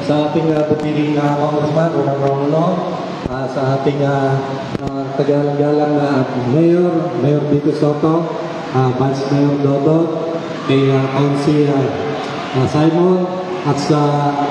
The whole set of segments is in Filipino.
sa ating butiling congressman, Unang Romulo, sa ating tagalang-galang na Mayor Vico Soto, Vice Mayor Dodot, kay Council Simon, at sa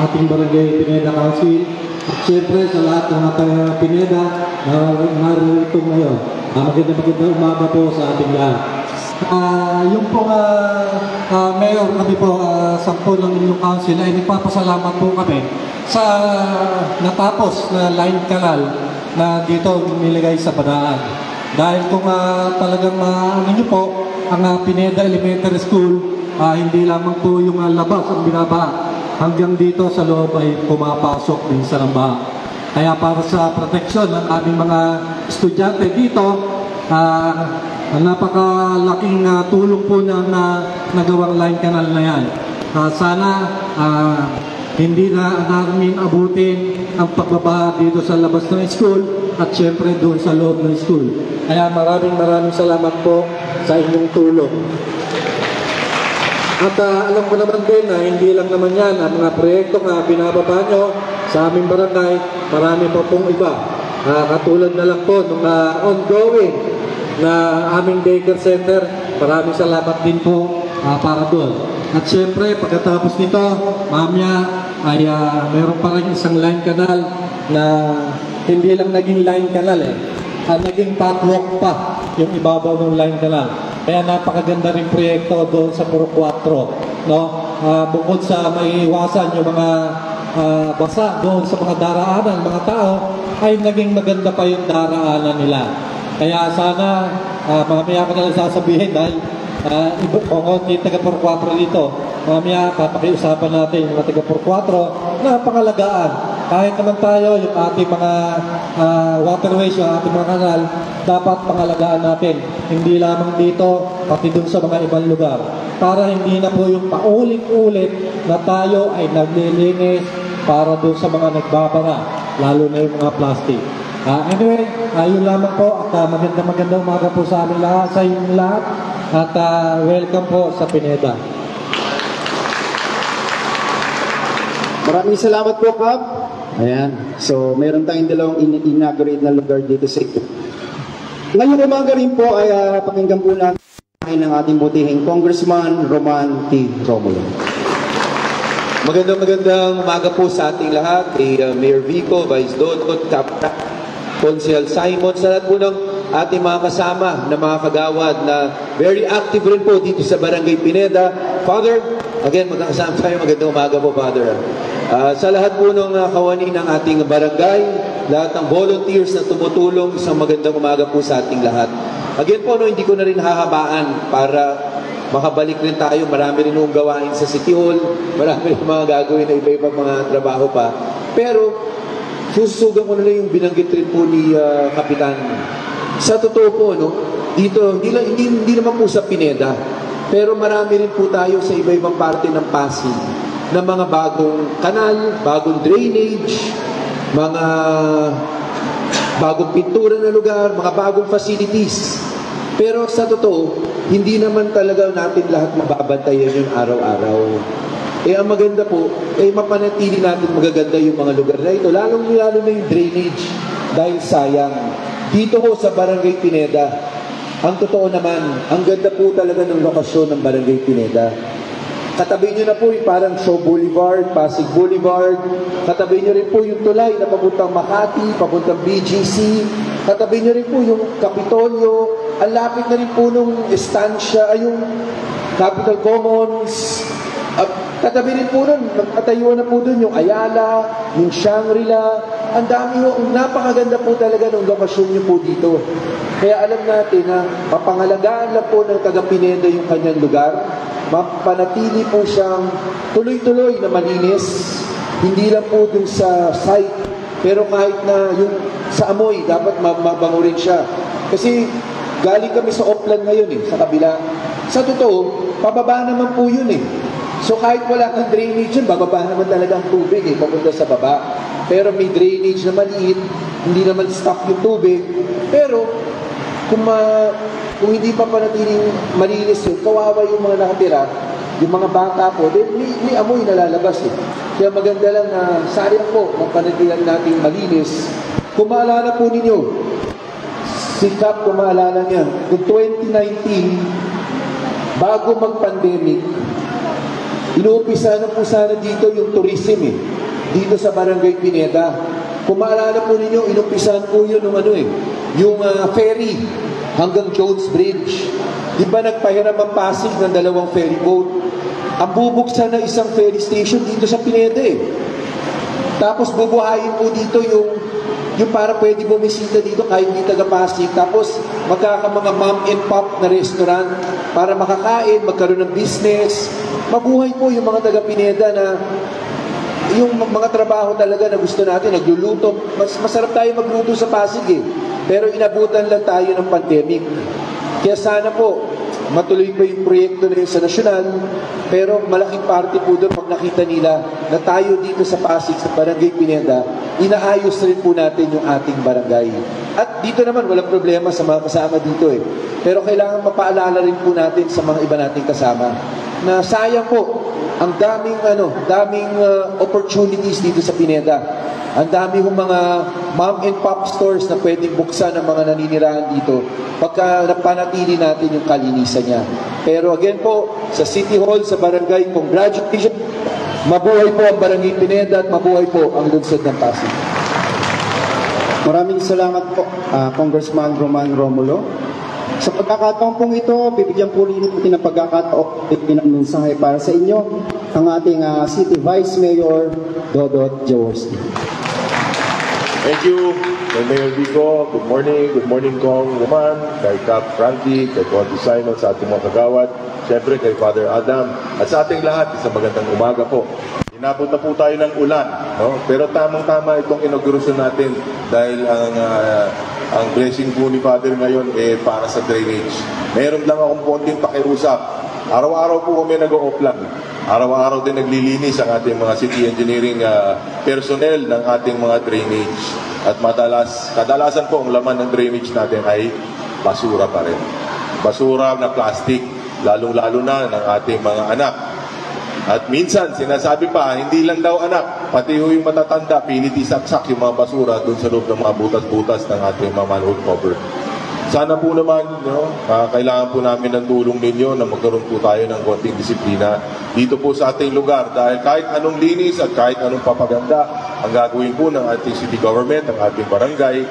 ating Barangay Pineda Council, at syempre sa lahat ng mga Pineda na narito ngayon. Magandang umaga po sa ating lahat. Yung pong Mayor, kami po, 10 ng inyong council, ay nagpapasalamat po kami sa natapos na line canal na dito nilagay sa Badaan. Dahil kung talagang ano nyo po, ang Pineda Elementary School, hindi lamang po yung labas ang binaba, hanggang dito sa loob ay pumapasok din sa baha. Kaya para sa proteksyon ng aming mga estudyante dito, napakalaking tulong po ng nagawang line canal na yan. Sana hindi na namin abutin ang pagbaba dito sa labas ng school at syempre doon sa loob ng school. Kaya maraming salamat po sa inyong tulong. At alam ko naman din na hindi lang naman yan ang mga proyekto na binababa nyo sa aming barangay, marami pa pong iba. Katulad na lang po ng ongoing na aming daycare center, maraming salamat din po para doon. At syempre, pagkatapos nito, mamaya ay mayroon pa rin isang line canal na hindi lang naging line canal naging catwalk pa yung ibabaw ng line canal. Kaya napakaganda rin proyekto doon sa Puro 4, no? Bukod sa maiiwasan yung mga basa doon sa mga daraanan, mga tao, ay naging maganda pa yung daraanan nila. Kaya sana, mamaya ko na lang sasabihin dahil konti taga Puro 4 dito. Mamaya papakiusapan natin yung mga taga Puro 4 na pangalagaan. Kahit naman tayo, yung ating mga waterways, yung ating mga kanal, dapat pangalagaan natin. Hindi lamang dito, pati dun sa mga ibang lugar. Para hindi na po yung paulit-ulit na tayo ay naglilinis para dun sa mga nagbabara, lalo na yung mga plastic. Anyway, yun lamang po. At magandang umaga po sa amin lahat, sa inyong lahat. At welcome po sa Pineda. Maraming salamat po, Kap. Ayan. So, meron tayong dalawang inaugurate na lugar dito sa ito. Ngayong umaga rin po ay pakinggan po natin ng ating butihing Congressman Roman T. Romulo. Magandang umaga po sa ating lahat. Kay Mayor Vico, Vice Dodot, Capra, Council Simon, sa lahat po ng ating mga kasama na mga kagawad na very active rin po dito sa Barangay Pineda. Father, again, magkakasama tayo. Magandang umaga po, Father. Sa lahat po ng kawani ng ating barangay, lahat ng volunteers na tumutulong, isang magandang umaga po sa ating lahat. Again po, hindi ko na rin hahabaan para makabalik rin tayo. Marami rin nung gawain sa City Hall, marami rin mga gagawin na iba-ibang mga trabaho pa. Pero, sususugan ko na lang yung binanggit rin po ni Kapitan. Sa totoo po, no, dito, hindi naman po sa Pineda, pero marami rin po tayo sa iba-ibang parte ng Pasig na mga bagong kanal, bagong drainage, mga bagong pintura na lugar, mga bagong facilities. Pero sa totoo, hindi naman talaga natin lahat mababantayan yung araw-araw. Ang maganda po, mapanatili natin magaganda yung mga lugar na ito, lalo na yung drainage, dahil sayang. Dito ko sa Barangay Pineda, ang totoo naman, ang ganda po talaga ng lokasyon ng Barangay Pineda. Katabi nyo na po yung parang Shaw Boulevard, Pasig Boulevard. Katabi nyo rin po yung tulay na papuntang Makati, papuntang BGC. Katabi nyo rin po yung Kapitolyo. Ang lapit na rin po nung estansya, yung Capital Commons. Katabi rin po nun, nagpatayuan na po dun yung Ayala, yung Shangri-La. Ang dami ho, napakaganda po talaga ng lokasyon nyo po dito. Kaya alam natin na mapangalagaan lang po ng taga-Pineda yung kanyang lugar. Mapanatili po siyang tuloy-tuloy na malinis. Hindi lang po dun sa site, pero kahit na yung sa amoy, dapat mabango rin siya. Kasi galing kami sa Oplan ngayon sa kabila. Sa totoo, pababa naman po yun So kahit wala kang drainage yun, bababa naman talaga ang tubig papunta sa baba. Pero may drainage na maliit, hindi naman stock yung tubig. Pero kung hindi pa panatiling malinis yun, kawawa yung mga nakatira, yung mga bata po, may amoy na lalabas eh. Kaya maganda lang na sayang po ng panatilan natin malinis. Kung maalala po ninyo, si Cap, kung maalala niya, noong 2019, bago mag-pandemic, inuumpisa na po sana dito yung tourism eh. Dito sa Barangay Pineda. Kung maalala po ninyo, inumpisahan po yun yung ferry hanggang Jones Bridge. Di ba nagpahiram ang Pasig ng 2 ferry boat? Ang bubuksan na isang ferry station dito sa Pineda eh. Tapos bubuhayin po dito yung para pwede bumisita dito kahit di taga Pasig. Tapos mga mom and pop na restaurant para makakain, magkaroon ng business. Mabuhay po yung mga taga Pineda na yung mga trabaho talaga na gusto natin, nagluluto. Masarap tayo magluto sa Pasig eh. Pero inabutan lang tayo ng pandemic. Kaya sana po, matuloy pa yung proyekto na yun sa nasyonal, pero malaking parte po doon pag nakita nila na tayo dito sa Pasig, sa Barangay Pineda, inaayos rin po natin yung ating barangay. At dito naman, walang problema sa mga kasama dito eh. Pero kailangan mapaalala rin po natin sa mga iba nating kasama na sayang po, ang daming opportunities dito sa Pineda. Ang dami hong mga mom and pop stores na pwedeng buksan ng mga naninirahan dito pagka napanatili natin yung kalinisan niya. Pero again po, sa City Hall, sa barangay, congratulations. Mabuhay po ang Barangay Pineda at mabuhay po ang lungsod ng Pasig. Maraming salamat po, Congressman Roman Romulo. Sa pagkakataon pong ito, bibigyan po rin natin ng pagkakataon ng mensahe para sa inyo ang ating City Vice Mayor Dodot Jaworski. Thank you, kay Mayor Vico. Good morning Kong Roman, kay Cap Frankie, kay Conti Simon, sa ating mga kagawad, syempre kay Father Adam, at sa ating lahat, isang magandang umaga po. Inabot na po tayo ng ulan, no? Pero tamang-tama itong inauguration natin dahil ang blessing po ni Father ngayon para sa drainage. Meron lang akong konting pakiusap. Araw-araw po kami nag-o-off lang. Araw-araw din naglilinis ang ating mga city engineering personnel ng ating mga drainage. At kadalasan po ang laman ng drainage natin ay basura pa rin. Basura na plastic, lalong-lalo na ng ating mga anak. At minsan, sinasabi pa, hindi lang daw anak, pati yung matatanda, pilit isaksak yung mga basura doon sa loob ng mga butas-butas ng ating mga manhole cover. Sana po naman, kailangan po namin ng tulong ninyo na magkaroon po tayo ng konting disiplina dito po sa ating lugar. Dahil kahit anong linis at kahit anong papaganda ang gagawin po ng ating city government, ang ating barangay,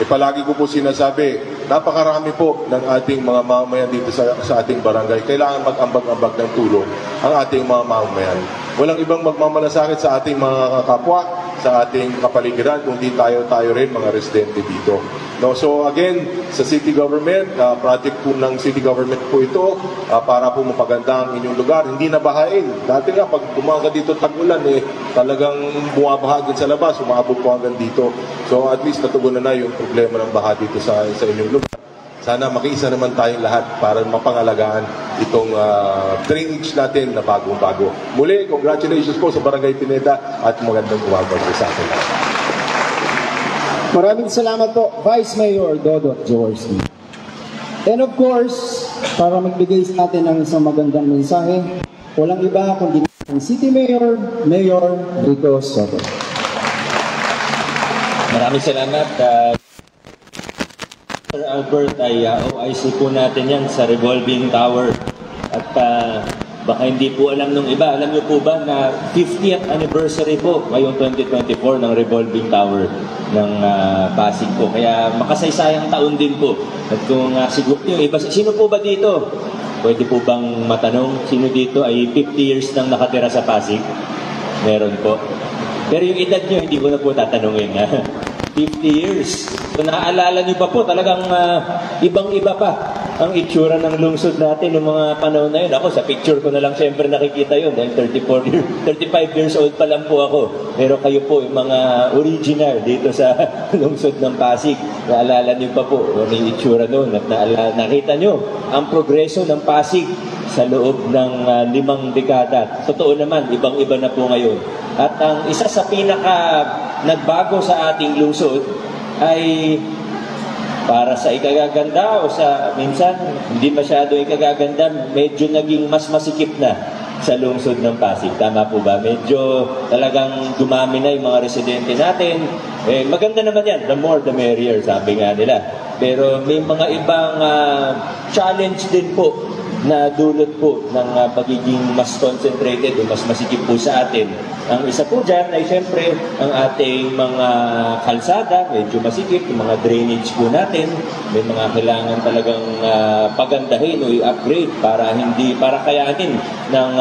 palagi ko po sinasabi, napakarami po ng ating mga mamamayan dito sa ating barangay. Kailangan mag-ambag-ambag ng tulong ang ating mga mamamayan. Walang ibang magmamalasakit sa ating mga kapwa, sa ating kapaligiran, kundi tayo rin mga residente dito. No, so again, sa city government, project po ng city government po ito para po mapaganda ang inyong lugar. Hindi na bahain. Dati nga, pag umaga dito tag-ulan, talagang bumabaha din sa labas, umabot po hanggang dito. So at least natugunan na yung problema ng baha dito sa inyong lugar. Sana makiisa naman tayong lahat para mapangalagaan itong drainage natin na bagong-bago. Muli, congratulations po sa Barangay Pineda at magandang umaga sa atin. Maraming salamat po, Vice Mayor Dodot Jaworski. And of course, para magbigay sa atin ng isang magandang mensahe, walang iba kundi ang City Mayor, Mayor Rico Soto. Maraming salamat. Sir Albert, ay OIC po natin yan sa revolving tower. At baka hindi po alam nung iba. Alam niyo po ba na 50th anniversary po ngayong 2024 ng revolving tower ng Pasig po. Kaya makasaysayang taon din po. At kung siguro yung iba, sino po ba dito? Pwede po bang matanong, sino dito ay 50 years nang nakatira sa Pasig? Meron po. Pero yung edad nyo, hindi ko na po tatanungin. 50 years. Kung naaalala niyo pa po, talagang ibang-iba pa ang itsura ng lungsod natin ng mga panahon na yun. Ako, sa picture ko na lang siyempre nakikita yun dahil 35 years old pa lang po ako. Pero kayo po, yung mga original dito sa lungsod ng Pasig. Naalala niyo pa po yung itsura noon at nakita niyo ang progreso ng Pasig sa loob ng 5 dekada. Totoo naman, ibang-iba na po ngayon. At ang isa sa pinaka nagbago sa ating lungsod ay para sa ikagaganda o sa minsan hindi masyado ikagaganda, medyo naging mas masikip na sa lungsod ng Pasig. Tama po ba? Medyo talagang dumami na yung mga residente natin. Maganda naman yan. The more, the merrier, sabi nga nila. Pero may mga ibang challenge din po na dulot po ng pagiging mas concentrated o mas masikip po sa atin. Ang isa po dyan ay syempre ang ating mga kalsada, medyo masikip, yung mga drainage po natin. May mga kailangan talagang pagandahin o i-upgrade para kayanin ng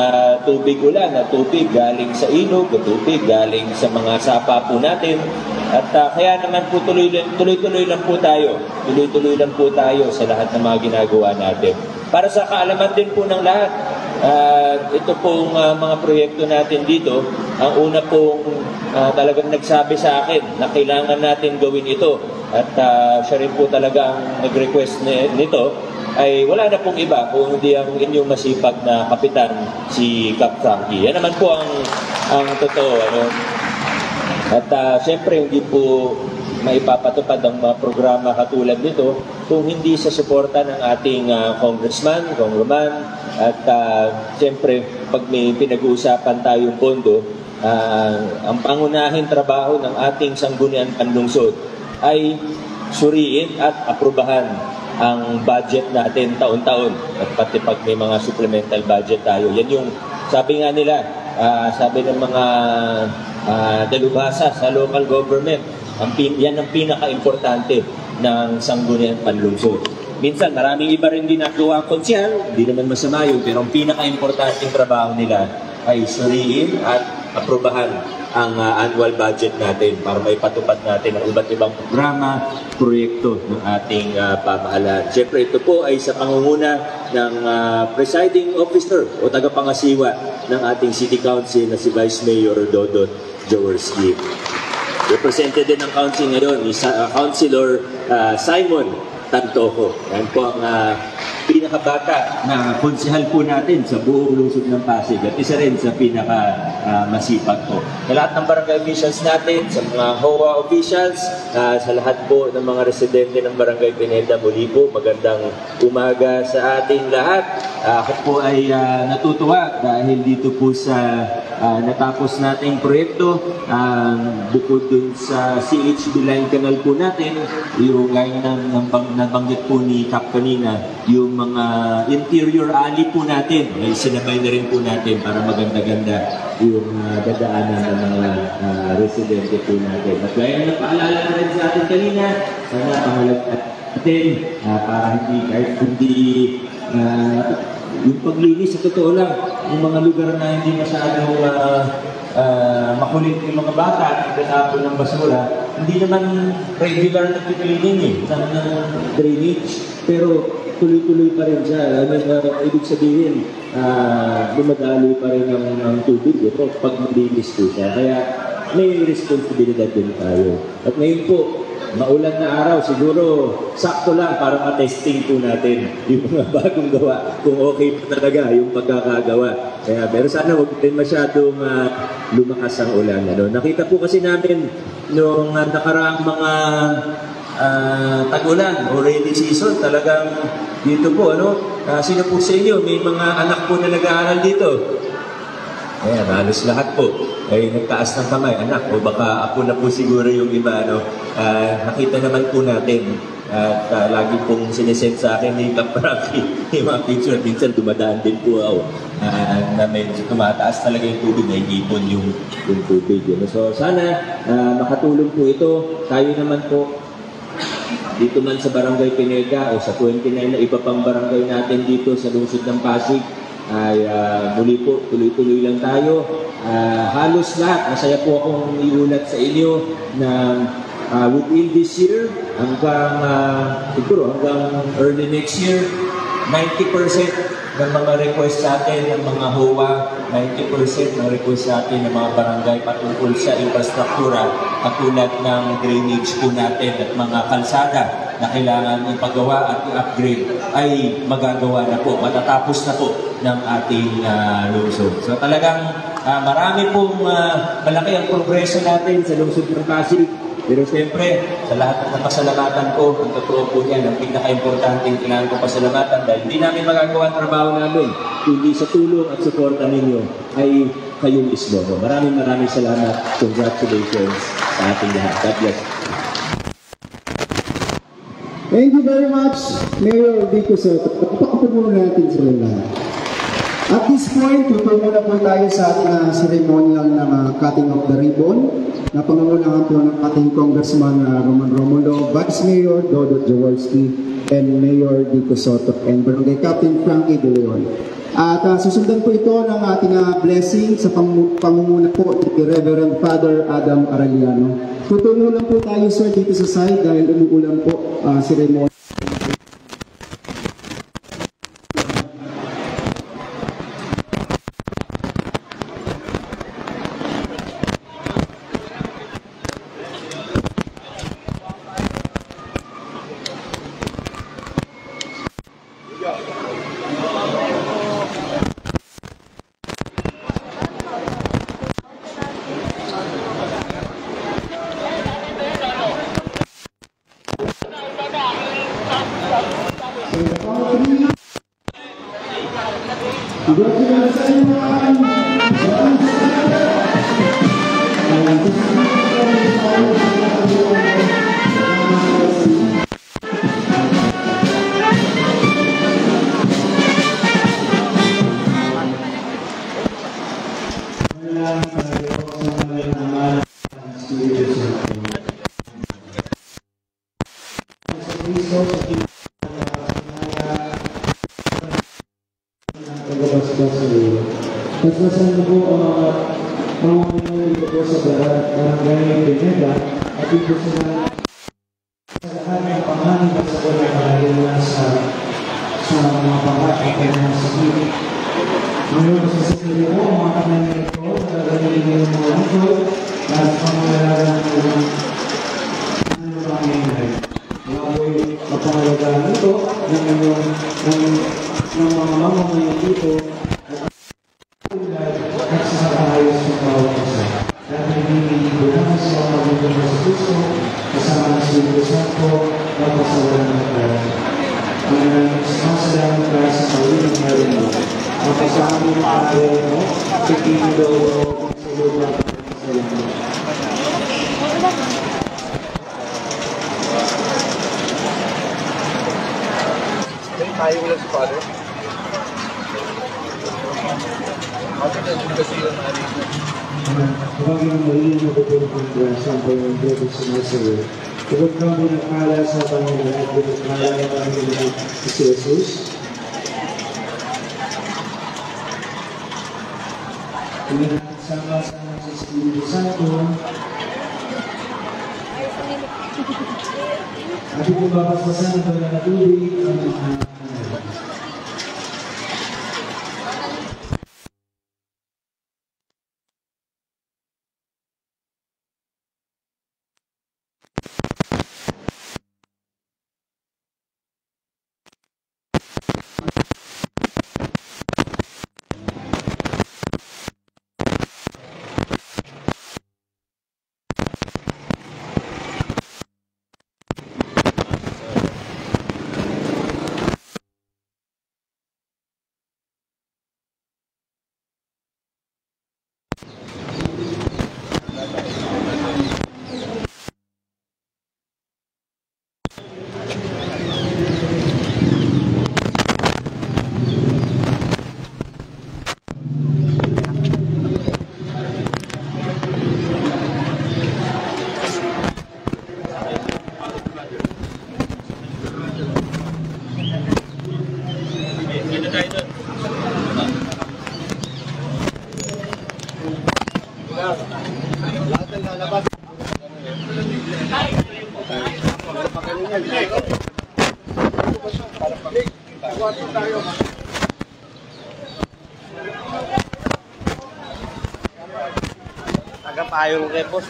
tubig ulan na tubig galing sa ilog o tubig galing sa mga sapa po natin. At kaya naman po tuloy-tuloy lang po tayo. Tuloy-tuloy lang po tayo sa lahat ng mga ginagawa natin. Para sa kaalaman din po ng lahat, ito pong mga proyekto natin dito, ang una pong talagang nagsabi sa akin na kailangan natin gawin ito at siya rin po talaga ang nag-request nito ay wala na pong iba kung hindi ang inyong masipag na kapitan, si Cap Frankie. Yan naman po ang totoo. Ano? At siyempre hindi po maipapatupad ang mga programa katulad nito kung hindi sa suporta ng ating congressman, at siyempre pag may pinag-uusapan tayong pondo, ang pangunahing trabaho ng ating sangguniang panlungsod ay suriin at aprubahan ang budget natin taon-taon at pati pag may mga supplemental budget tayo. Yan yung sabi nga nila, sabi ng mga dalubhasa sa local government, yan ang pinaka-importante ng sangguniang panlungsod. Minsan, maraming iba rin ginagawa ang konsyal, hindi naman masama yun, pero ang pinaka-importante trabaho nila ay suriin at aprobahan ang annual budget natin para maipatupad natin ang iba't ibang programa, proyekto ng ating pamahalaan. Siyempre, ito po ay sa pangunguna ng presiding officer o tagapangasiwa ng ating City Council na si Vice Mayor Dodot Jaworski. Represented din ng council ngayon ni Councilor Simon Tantoco. Yan po ang pinakabata na konsehal po natin sa buong lungsod ng Pasig at isa rin sa pinaka-masipag po. Sa lahat ng barangay officials natin, sa mga HOA officials, sa lahat po ng mga residente ng Barangay Pineda, muli po magandang umaga sa ating lahat. Ako po ay natutuwa dahil dito po sa natapos nating proyekto, bukod dun sa CHB line canal po natin, yung gaya ng nabanggit po ni Cap kanina, yung mga interior alley po natin, may sinabay na rin po natin para maganda-ganda yung dadaanan ng mga residente po natin. At gaya na paalala na rin sa atin kanina, sana pangalagkat natin para hindi yung paglinis, sa totoo lang, yung mga lugar na hindi masyadong makulit yung mga bata, nagtatapon ng basura, hindi naman regular na cleaning ng drainage, pero tuloy-tuloy pa rin siya. Ibig sabihin, dumadaloy pa rin ang tubig ito pag malinis po siya. Kaya may responsibilidad din tayo. At ngayon po, maulan na araw, siguro sakto lang para ma-testing po natin yung mga bagong gawa, kung okay pa talaga yung pagkakagawa. Pero sana huwag din masyadong lumakas ang ulan. Nakita po kasi namin nung nakaraang mga tag-ulan o rainy season, talagang dito po, sino po sa inyo, may mga anak po na nag-aaral dito? Ayan, halos lahat po ay nagtaas ng kamay, anak, o baka ako na po siguro yung iba, nakita naman po natin at lagi pong sinesend sa akin ni Kapraki yung mga picture. Minsan dumadaan din po ako na medyo tumataas talaga yung tubig, na ipon yung tubig. So sana makatulong po ito. Tayo naman po dito man sa Barangay Pineda o sa 29 na iba pang barangay natin dito sa lungsod ng Pasig, ay muli po, tuloy-tuloy lang tayo. Halos lahat, masaya po akong iulat sa inyo na within this year, siguro hanggang early next year, 90% ng mga request sa atin ng mga HOA, 90% ng request sa atin ng mga barangay patungkol sa infrastruktura, katulad ng drainage po natin at mga kalsada na kailangan ipagawa at i-upgrade, ay magagawa na po, matatapos na po ng ating lungsod. So talagang marami pong malaki ang progreso natin sa lungsod ng Pasig. Pero siyempre, sa lahat ng pasalamatan ko, ang totoo po yan, ang pinaka-importanting kailangan ko pasalamatan dahil hindi namin magagawa ang trabaho namin, kundi sa tulong at suporta ninyo ay kayo mismo. Maraming salamat. Congratulations sa ating lahat. God bless. Thank you very much, Mayor Vico Soto. Pagpapapuno natin sila lahat. At this point, tutungo na po tayo sa ating ceremonial na cutting of the ribbon na pangungunahan po ng ating Congressman Roman Romulo, Vice Mayor Dodot Jaworski, and Mayor Vico Soto, and Barangay Captain Frankie De Leon. At susundan po ito ng ating blessing sa pangunguna po ni Reverend Father Adam Arellano. Tutungo lang po tayo, sir, dito sa side dahil umuulan po ceremony. Paspasan mo po ang mga Pinoy dito po sa Barangay Pineda at dito sa lahat ng pangalan at sa pagkakalayan sa mga pangalan at mga sakit. Ngayon, masasakili po ang mga kanayin ito na gagawin ngayon mga lingkod at pangalagaan ng ano ba ang nangyay. Mga po'y mapangalagaan ito ng mga mamamayan dito at sa kaayos ng bawat isa. Dahil hinihintay sa mga pagkakas sa Kristo, kasama ng Espiritu Santo, magpasawalan ng kaya. Ang sumasalamat tayo sa kawilang meron mo. Ang kasama ng kaya mo, pagkini daw sa lupa sa lahat. Tayo ulit si Father. Kapag yung mali na butong kongresan po yung Diyos sumasayo, kapag kang binakala sa Panginoon at binakala ng Panginoon si Jesus, sama-sama sa Espiritu Santo, at kung babasbasan ito na natubig ang mga Tagapayong repos